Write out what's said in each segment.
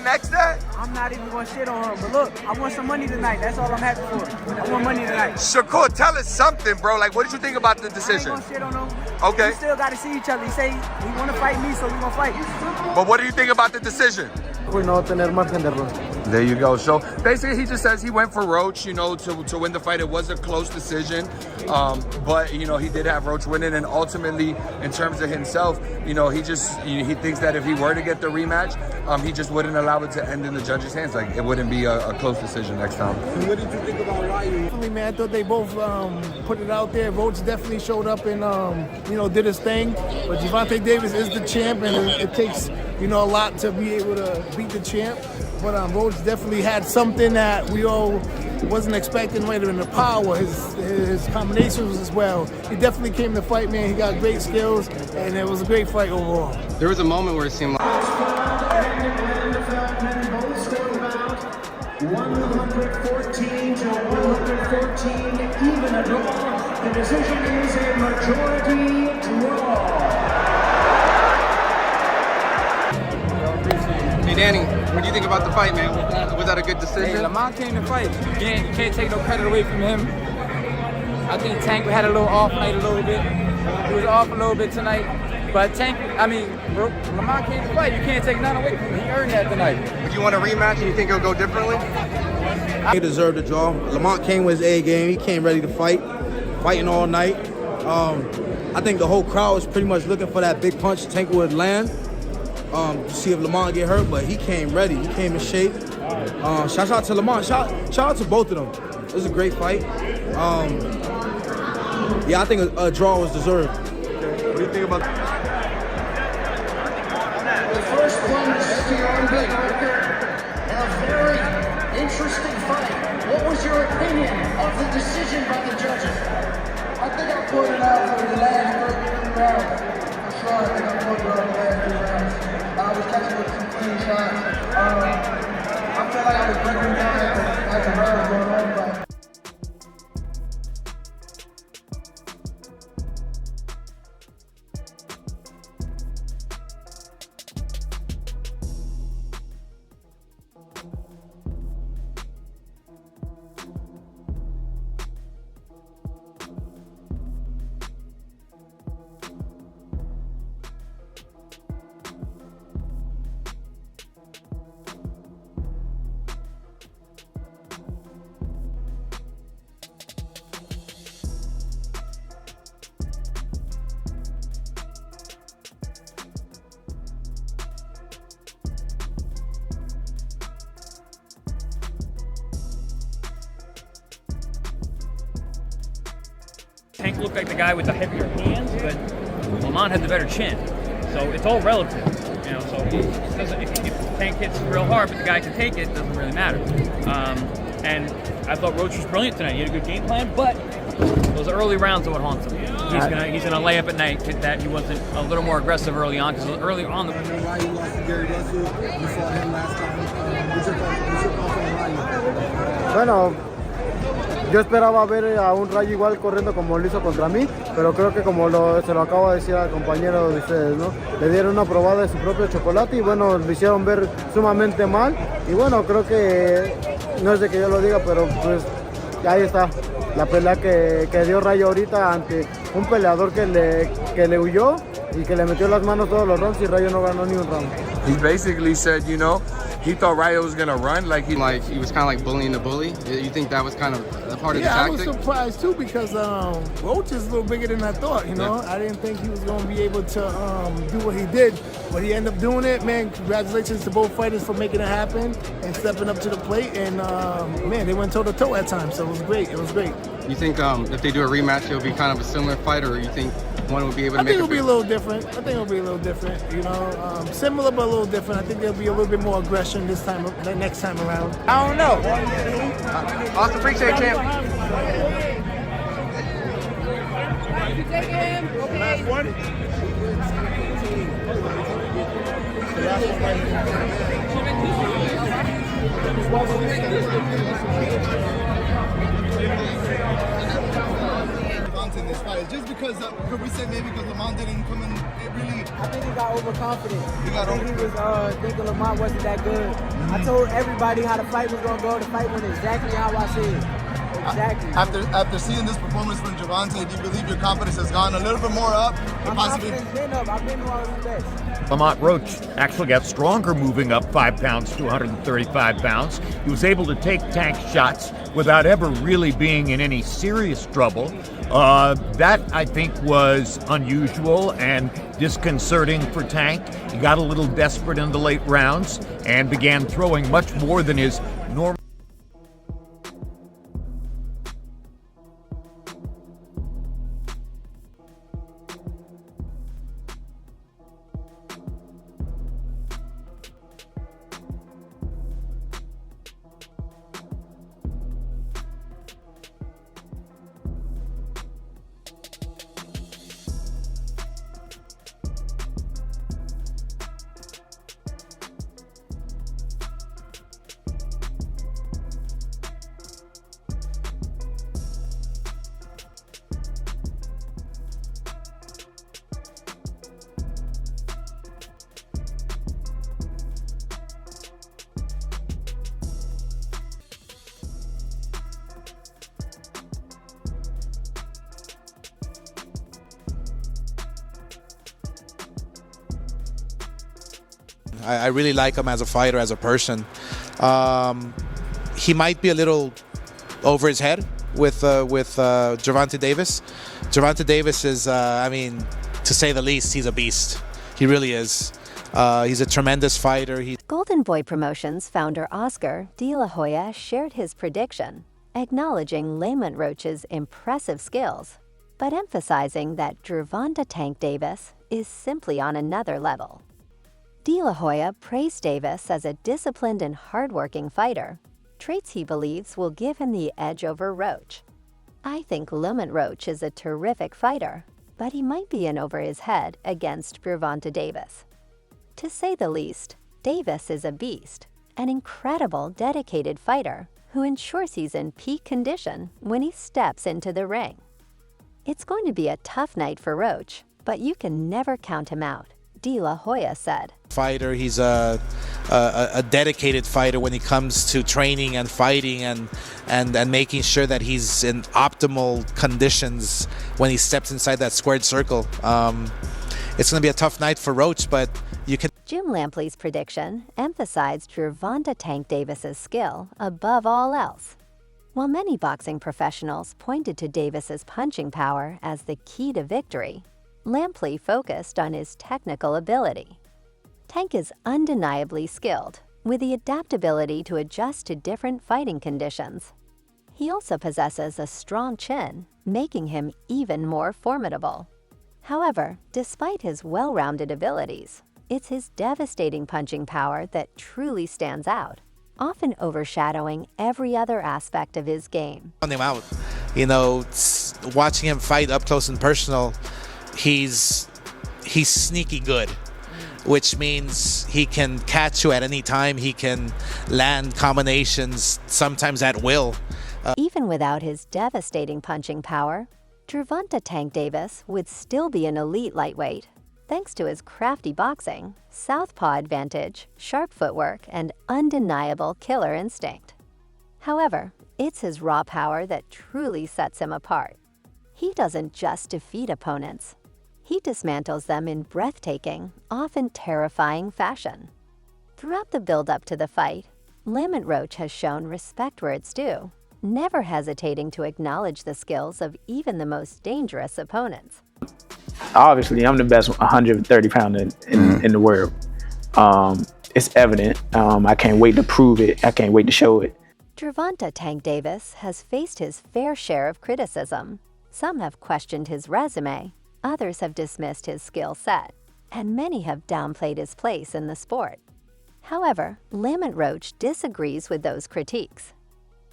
10X that? I'm not even going to shit on her. But look, I want some money tonight. That's all I'm happy for. I want money tonight. Shakur, tell us something, bro. Like, what did you think about the decision? I ain't going to shit on him. Okay. We still got to see each other. He say he want to fight me, so we going to fight. But what do you think about the decision? There you go. So basically, he just says he went for Roach, you know, to win the fight. It was a close decision, but you know, he did have Roach winning, and ultimately, in terms of himself, you know, he thinks that if he were to get the rematch, he just wouldn't allow it to end in the judges' hands. Like, it wouldn't be a close decision next time. What did you think about Ryu? Definitely, man. I thought they both put it out there. Roach definitely showed up and you know, did his thing. But Gervonta Davis is the champ, and it takes, you know, a lot to be able to beat the champ. But Roach definitely had something that we all wasn't expecting. Later in the power, his combinations as well. He definitely came to fight, man. He got great skills, and it was a great fight overall. There was a moment where it seemed like 114 to 114, even a draw. The decision is a majority draw. Hey Danny, what do you think about the fight, man? Was that a good decision? Hey, Lamont came to fight. You can't take no credit away from him. I think Tank had a little off night a little bit. He was off a little bit tonight. But Tank, I mean, Lamont came to fight. You can't take none away from him. He earned that tonight. Would you want a rematch and you think it'll go differently? He deserved the draw. Lamont came with his A game. He came ready to fight, fighting all night. I think the whole crowd was pretty much looking for that big punch Tank would land. To see if Lamont get hurt, but he came ready. He came in shape. Shout out to Lamont. Shout out to both of them. It was a great fight. Yeah, I think a draw was deserved. What do you think about that? The first punch to your unbeaten record, and a very interesting fight. What was your opinion of the decision by the judges? I think I pulled it out for the last 3 rounds. For sure, I think I pulled it out for the last 3 rounds. I was catching with some clean shots. I felt like I was breaking down as the round was going on, but Tank looked like the guy with the heavier hands, but Lamont had the better chin. So it's all relative, you know. So if Tank hits real hard, but the guy can take it, doesn't really matter. And I thought Roach was brilliant tonight. He had a good game plan, but those early rounds are what haunts him. He's gonna lay up at night that he wasn't a little more aggressive early on, because early on. Why you lost to Gervonta? You saw him last time. What's your thoughts on Ryu? Bueno, yo esperaba ver a un Rayo igual corriendo como lo hizo contra mí, pero creo que como se lo acabo de decir al compañero de ustedes, ¿no? Le dieron una probada de su propio chocolate y bueno, lo hicieron ver sumamente mal. Y bueno, creo que no es de que yo lo diga, pero pues ahí está la pelea que dio Rayo ahorita ante un peleador que le huyó y que le metió las manos todos los rounds y Rayo no ganó ni un round. He basically said, you know, he thought Ryo was gonna run like he was kind of like bullying the bully. You think that was kind of a part of the tactic? Yeah, I was surprised too because Roach is a little bigger than I thought. You know, I didn't think he was gonna be able to do what he did, but he ended up doing it. Man, congratulations to both fighters for making it happen and stepping up to the plate. And man, they went toe to toe at times, so it was great. It was great. You think if they do a rematch, it'll be kind of a similar fight, or you think one will be able to make it? I think it'll be a little different. I think it'll be a little different. You know, similar but a little different. I think there'll be a little bit more aggression this time, next time around. I don't know. Awesome, appreciate it, champ. You take him. Okay. Last one. in this fight. fight? Just because, could we say maybe because Lamont didn't come in, it really... I think he got overconfident. He was thinking Lamont wasn't that good. I told everybody how the fight was going to go. The fight went exactly how I said. Exactly. After seeing this performance from Gervonta, do you believe your confidence has gone a little bit more up? My confidence has been up. I've been one of the best. Lamont Roach actually got stronger moving up 5 pounds to 135 pounds. He was able to take Tank shots without ever really being in any serious trouble. That, I think, was unusual and disconcerting for Tank. He got a little desperate in the late rounds and began throwing much more than his normal. I really like him as a fighter, as a person. He might be a little over his head with Gervonta Davis. Gervonta Davis is, I mean, to say the least, he's a beast. He really is. He's a tremendous fighter. Golden Boy Promotions founder Oscar De La Hoya shared his prediction, acknowledging Lamont Roach's impressive skills, but emphasizing that Gervonta Tank Davis is simply on another level. De La Hoya praised Davis as a disciplined and hardworking fighter, traits he believes will give him the edge over Roach. I think Lamont Roach is a terrific fighter, but he might be in over his head against Gervonta Davis. To say the least, Davis is a beast, an incredible, dedicated fighter who ensures he's in peak condition when he steps into the ring. It's going to be a tough night for Roach, but you can never count him out, De La Hoya said. Fighter, he's a dedicated fighter when it comes to training and fighting and making sure that he's in optimal conditions when he steps inside that squared circle. It's going to be a tough night for Roach, but you can... Jim Lampley's prediction emphasized Gervonta Tank Davis's skill above all else. While many boxing professionals pointed to Davis's punching power as the key to victory, Lampley focused on his technical ability. Tank is undeniably skilled, with the adaptability to adjust to different fighting conditions. He also possesses a strong chin, making him even more formidable. However, despite his well-rounded abilities, it's his devastating punching power that truly stands out, often overshadowing every other aspect of his game. On him out, you know, watching him fight up close and personal, he's sneaky good, which means he can catch you at any time. He can land combinations, sometimes at will. Even without his devastating punching power, Gervonta Tank Davis would still be an elite lightweight, thanks to his crafty boxing, southpaw advantage, sharp footwork, and undeniable killer instinct. However, it's his raw power that truly sets him apart. He doesn't just defeat opponents. He dismantles them in breathtaking, often terrifying fashion. Throughout the build-up to the fight, Lamont Roach has shown respect where it's due, never hesitating to acknowledge the skills of even the most dangerous opponents. Obviously, I'm the best 130-pounder in the world. It's evident. I can't wait to prove it. I can't wait to show it. Gervonta Tank Davis has faced his fair share of criticism. Some have questioned his resume, others have dismissed his skill set, and many have downplayed his place in the sport. However, Lamont Roach disagrees with those critiques.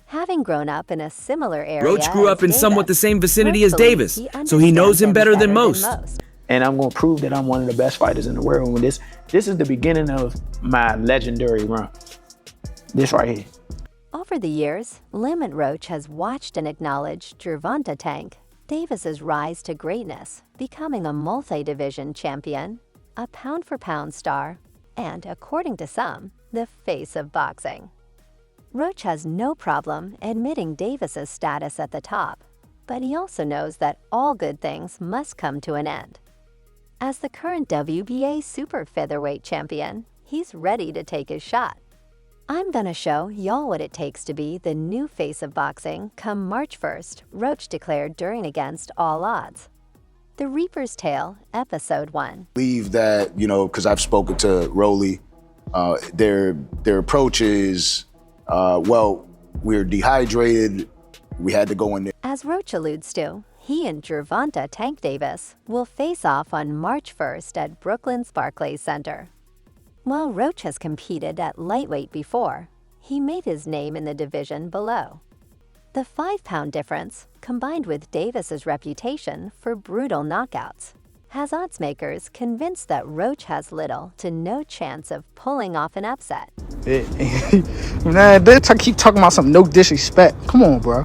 Having grown up in a similar area, Roach grew up in Davis, somewhat the same vicinity as Roach Davis, believes so he knows him better than most. And I'm going to prove that I'm one of the best fighters in the world. And this is the beginning of my legendary run. This right here. Over the years, Lamont Roach has watched and acknowledged Gervonta Tank Davis's rise to greatness, becoming a multi-division champion, a pound-for-pound star, and, according to some, the face of boxing. Roach has no problem admitting Davis's status at the top, but he also knows that all good things must come to an end. As the current WBA super featherweight champion, he's ready to take his shot. I'm gonna show y'all what it takes to be the new face of boxing come March 1st, Roach declared during Against All Odds. The Reaper's Tale, Episode 1. Believe that, because I've spoken to Rolly, their approach is, we're dehydrated, we had to go in there. As Roach alludes to, he and Gervonta Tank Davis will face off on March 1st at Brooklyn's Barclays Center. While Roach has competed at lightweight before, he made his name in the division below. The 5-pound difference, combined with Davis's reputation for brutal knockouts, has oddsmakers convinced that Roach has little to no chance of pulling off an upset. Man, they keep talking about some no disrespect. Come on, bro.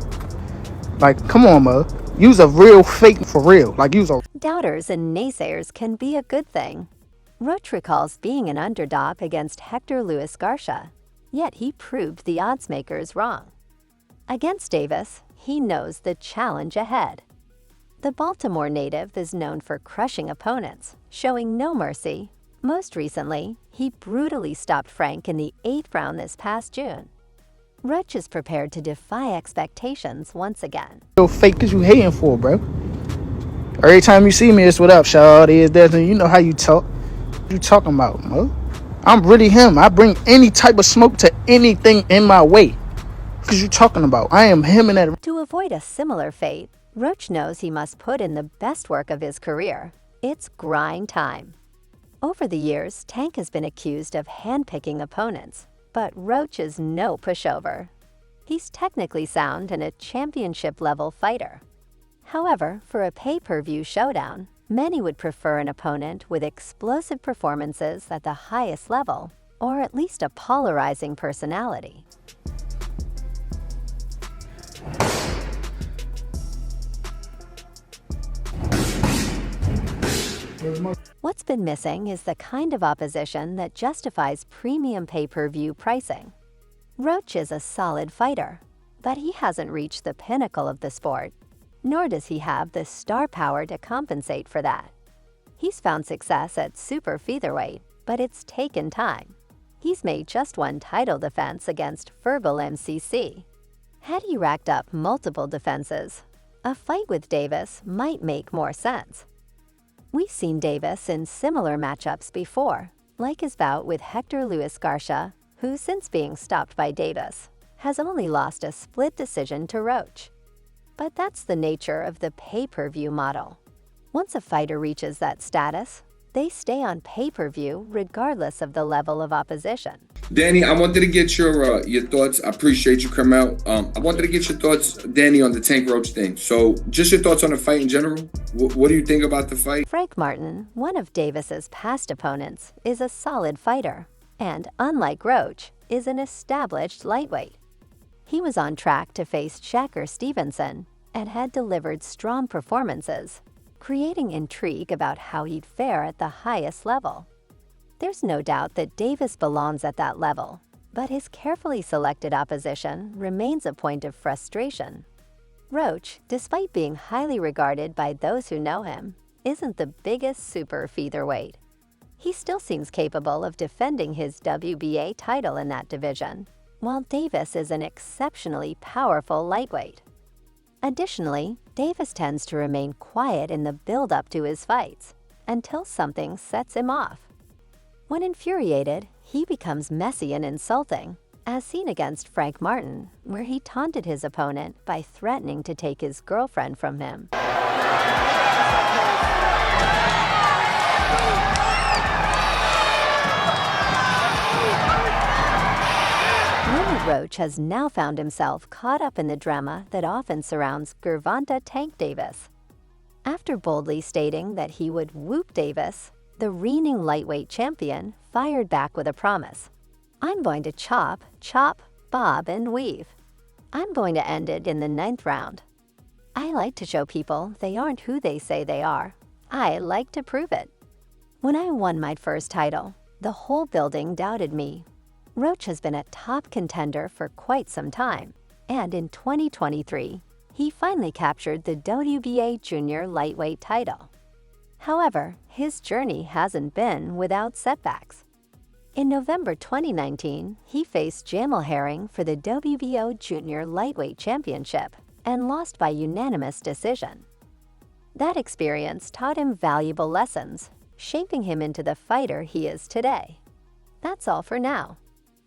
Like, come on, bro. Use a real fake for real. Like, use a... Doubters and naysayers can be a good thing. Roach recalls being an underdog against Hector Luis Garcia, yet he proved the oddsmakers wrong. Against Davis, he knows the challenge ahead. The Baltimore native is known for crushing opponents, showing no mercy. Most recently, he brutally stopped Frank in the 8th round this past June. Roach is prepared to defy expectations once again. Real fake, cause you hating for, bro. Every time you see me, it's what up, shawty, is that, and you know how you talk. What you talking about, bro? I'm really him. I bring any type of smoke to anything in my way. Cause you talking about, I am him in that. To avoid a similar fate, Roach knows he must put in the best work of his career. It's grind time. Over the years, Tank has been accused of handpicking opponents, but Roach is no pushover. He's technically sound and a championship-level fighter. However, for a pay-per-view showdown, many would prefer an opponent with explosive performances at the highest level, or at least a polarizing personality. What's been missing is the kind of opposition that justifies premium pay-per-view pricing. Roach is a solid fighter, but he hasn't reached the pinnacle of the sport, nor does he have the star power to compensate for that. He's found success at super featherweight, but it's taken time. He's made just one title defense against Verbal MCC. Had he racked up multiple defenses, a fight with Davis might make more sense. We've seen Davis in similar matchups before, like his bout with Hector Luis Garcia, who, since being stopped by Davis, has only lost a split decision to Roach. But that's the nature of the pay-per-view model. Once a fighter reaches that status, they stay on pay-per-view regardless of the level of opposition. Danny, I wanted to get your thoughts. I appreciate you coming out. I wanted to get your thoughts, Danny, on the Tank Roach thing. So just your thoughts on the fight in general. What do you think about the fight? Frank Martin, one of Davis's past opponents, is a solid fighter, and unlike Roach, is an established lightweight. He was on track to face Shakur Stevenson and had delivered strong performances, creating intrigue about how he'd fare at the highest level. There's no doubt that Davis belongs at that level, but his carefully selected opposition remains a point of frustration. Roach, despite being highly regarded by those who know him, isn't the biggest super featherweight. He still seems capable of defending his WBA title in that division, while Davis is an exceptionally powerful lightweight. Additionally, Davis tends to remain quiet in the build-up to his fights until something sets him off. When infuriated, he becomes messy and insulting, as seen against Frank Martin, where he taunted his opponent by threatening to take his girlfriend from him. Roach has now found himself caught up in the drama that often surrounds Gervonta Tank Davis. After boldly stating that he would whoop Davis, the reigning lightweight champion fired back with a promise. I'm going to chop, bob, and weave. I'm going to end it in the 9th round. I like to show people they aren't who they say they are. I like to prove it. When I won my first title, the whole building doubted me. Roach has been a top contender for quite some time, and in 2023, he finally captured the WBA Junior Lightweight title. However, his journey hasn't been without setbacks. In November 2019, he faced Jamel Herring for the WBO Junior Lightweight Championship and lost by unanimous decision. That experience taught him valuable lessons, shaping him into the fighter he is today. That's all for now.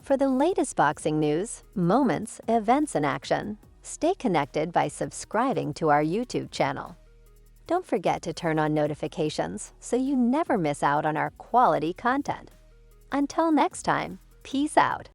For the latest boxing news, moments, events, and action, stay connected by subscribing to our YouTube channel. Don't forget to turn on notifications so you never miss out on our quality content. Until next time, peace out.